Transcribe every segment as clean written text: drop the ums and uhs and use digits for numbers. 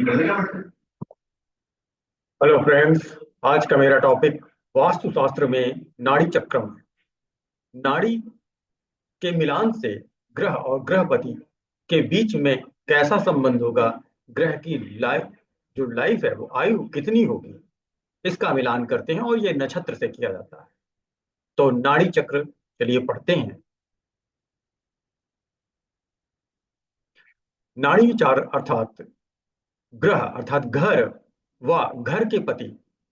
Hello friends. आज का मेरा टॉपिक वास्तुशास्त्र में नाड़ी चक्रम है। नाड़ी के मिलान से ग्रह और ग्रहपति के बीच में कैसा संबंध होगा, ग्रह की लाइफ जो लाइफ है वो आयु कितनी होगी, इसका मिलान करते हैं और ये नक्षत्र से किया जाता है। तो नाड़ी चक्र चलिए पढ़ते हैं। नाड़ी विचार अर्थात ग्रह अर्थात घर व घर के पति,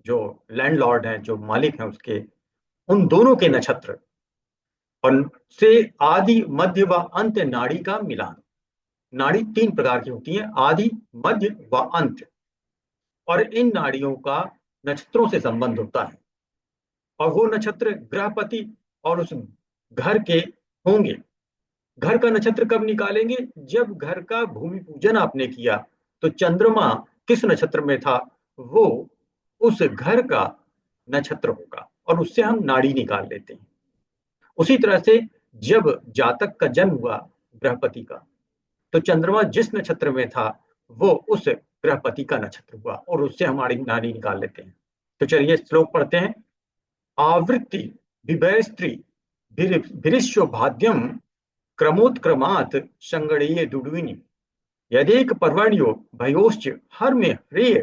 जो लैंडलॉर्ड हैं, जो मालिक हैं उसके, उन दोनों के नक्षत्र और से आदि मध्य व अंत नाड़ी का मिलान। नाड़ी तीन प्रकार की होती हैं, आदि मध्य व अंत, और इन नाड़ियों का नक्षत्रों से संबंध होता है। और वो नक्षत्र ग्रहपति और उस घर के होंगे। घर का नक्षत्र कब निकालेंगे? जब घर का भूमि पूजन आपने किया तो चंद्रमा किस नक्षत्र में था, वो उस घर का नक्षत्र होगा और उससे हम नाड़ी निकाल लेते हैं। उसी तरह से जब जातक का जन्म हुआ बृहस्पति का, तो चंद्रमा जिस नक्षत्र में था वो उस बृहस्पति का नक्षत्र हुआ और उससे हमारी नाड़ी निकाल लेते हैं। तो चलिए श्लोक पढ़ते हैं। आवृत्ति बिभयस्त्री भिरिश्वभाद्यम क्रमोत्क्रमात् संगणीय दुड्विनी यदेक पर्वण्यो भयोश्च हर में ह्रेय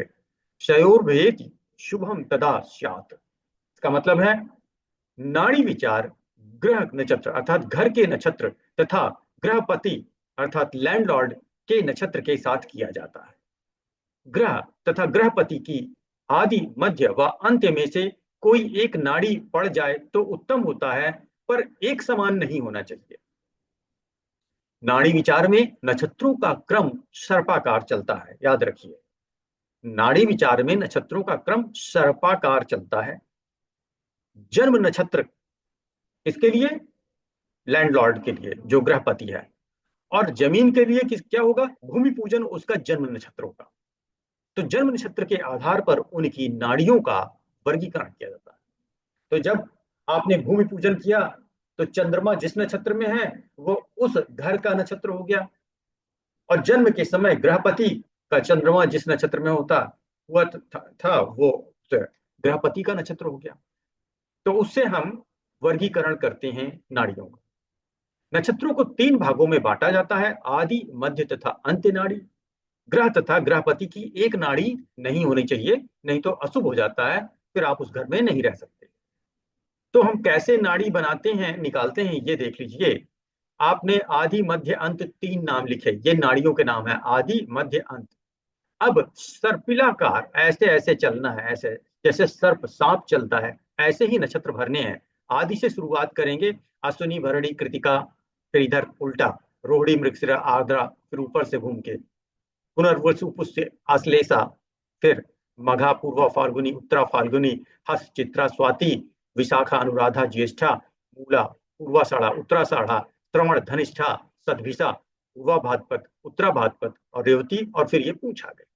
क्षयोर्भयेति शुभम तदा स्यात्। इसका मतलब है, नाड़ी विचार ग्रह नक्षत्र अर्थात घर के नक्षत्र तथा ग्रहपति अर्थात लैंडलॉर्ड के नक्षत्र के साथ किया जाता है। ग्रह तथा ग्रहपति की आदि मध्य व अंत्य में से कोई एक नाड़ी पड़ जाए तो उत्तम होता है, पर एक समान नहीं होना चाहिए। नाड़ी विचार में नक्षत्रों का क्रम सर्पाकार चलता है, याद रखिए। नाड़ी विचार में नक्षत्रों का क्रम सर्पाकार चलता है। जन्म नक्षत्र इसके लिए लैंडलॉर्ड के लिए जो ग्रहपति है, और जमीन के लिए किस क्या होगा? भूमि पूजन उसका जन्म नक्षत्र होगा। तो जन्म नक्षत्र के आधार पर उनकी नाड़ियों का वर्गीकरण किया जाता है। तो जब आपने भूमि पूजन किया तो चंद्रमा जिस नक्षत्र में है वो उस घर का नक्षत्र हो गया, और जन्म के समय ग्रहपति का चंद्रमा जिस नक्षत्र में होता हुआ था वो ग्रहपति का नक्षत्र हो गया। तो उससे हम वर्गीकरण करते हैं नाड़ियों का। नक्षत्रों को तीन भागों में बांटा जाता है, आदि मध्य तथा अंत्य नाड़ी। ग्रह तथा ग्रहपति की एक नाड़ी नहीं होनी चाहिए, नहीं तो अशुभ हो जाता है, फिर आप उस घर में नहीं रह सकते। तो हम कैसे नाड़ी बनाते हैं, निकालते हैं, ये देख लीजिए। आपने आदि मध्य अंत तीन नाम लिखे, ये नाड़ियों के नाम है, आदि मध्य अंत। अब सर्पिलाकार ऐसे ऐसे चलना है, ऐसे जैसे सर्प सांप चलता है, ऐसे ही नक्षत्र भरने हैं। आदि से शुरुआत करेंगे, अश्विनी भरणी कृतिका, फिर इधर उल्टा रोहिणी मृगशिरा आर्द्रा, फिर ऊपर से घूम के पुनर्वसु पुष्य आश्लेषा, फिर मघा पूर्वा फाल्गुनी उत्तरा फाल्गुनी, हस्त चित्रा स्वाति, विशाखा अनुराधा ज्येष्ठा, मूला पूर्वाषाढ़ा उत्तराषाढ़ा, श्रवण धनिष्ठा सतभिषा, पूर्वा भाद्रपद उत्तरा भाद्रपद और रेवती, और फिर ये पूछा गया।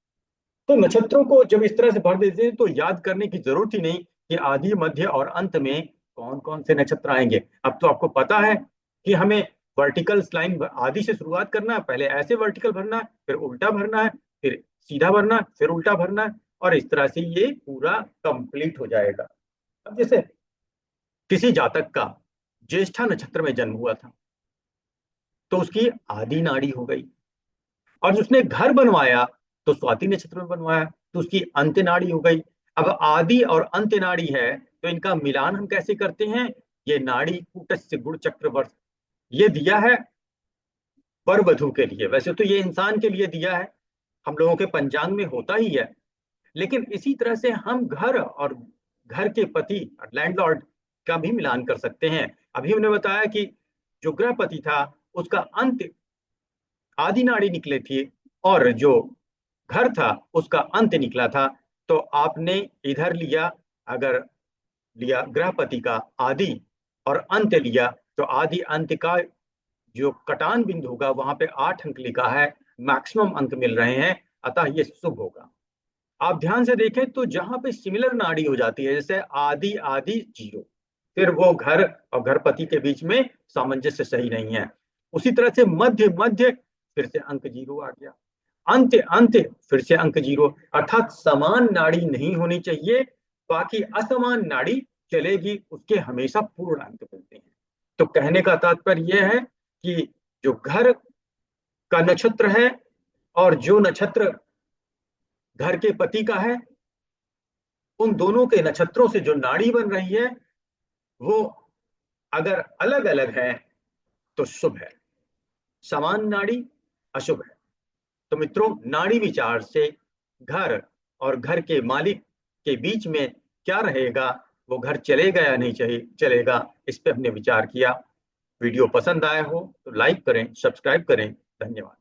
तो नक्षत्रों को जब इस तरह से भर देते हैं तो याद करने की जरूरत ही नहीं कि आदि मध्य और अंत में कौन कौन से नक्षत्र आएंगे। अब तो आपको पता है कि हमें वर्टिकल लाइन आदि से शुरुआत करना है, पहले ऐसे वर्टिकल भरना है, फिर उल्टा भरना है, फिर सीधा भरना है, फिर उल्टा भरना है, और इस तरह से ये पूरा कंप्लीट हो जाएगा। अब जैसे किसी जातक का ज्येष्ठा नक्षत्र में जन्म हुआ था तो उसकी आदि नाड़ी हो गई, और उसने घर बनवाया तो स्वाति नक्षत्र में बनवाया तो उसकी अंत्य नाड़ी हो गई। अब आदि और अंत्य नाड़ी है तो इनका मिलान हम कैसे करते हैं? ये नाड़ी कूटस्थ गुण चक्रवर्त ये दिया है वर वधु के लिए, वैसे तो ये इंसान के लिए दिया है, हम लोगों के पंचांग में होता ही है। लेकिन इसी तरह से हम घर और घर के पति लैंडलॉर्ड का भी मिलान कर सकते हैं। अभी हमने बताया कि जो गृहपति था उसका अंत आदि नाड़ी निकले थी, और जो घर था उसका अंत निकला था। तो आपने इधर लिया, अगर लिया ग्रहपति का आदि और अंत लिया, तो आदि अंत का जो कटान बिंदु होगा वहां पे 8 अंक लिखा है, मैक्सिमम अंक मिल रहे हैं, अतः ये शुभ होगा। आप ध्यान से देखें तो जहां पे सिमिलर नाड़ी हो जाती है, जैसे आदि आदि जीरो, फिर वो घर और घरपति के बीच में सामंजस्य सही नहीं है। उसी तरह से मध्य मध्य, फिर से अंक जीरो आ गया। अंत्य अंत्य फिर से अंक 0, अर्थात समान नाड़ी नहीं होनी चाहिए, बाकी असमान नाड़ी चलेगी, उसके हमेशा पूर्ण अंक मिलते हैं। तो कहने का तात्पर्य यह है कि जो घर का नक्षत्र है और जो नक्षत्र घर के पति का है, उन दोनों के नक्षत्रों से जो नाड़ी बन रही है वो अगर अलग अलग है तो शुभ है, समान नाड़ी अशुभ है। तो मित्रों, नाड़ी विचार से घर और घर के मालिक के बीच में क्या रहेगा, वो घर चलेगा या नहीं चलेगा, इस पे हमने विचार किया। वीडियो पसंद आया हो तो लाइक करें, सब्सक्राइब करें। धन्यवाद।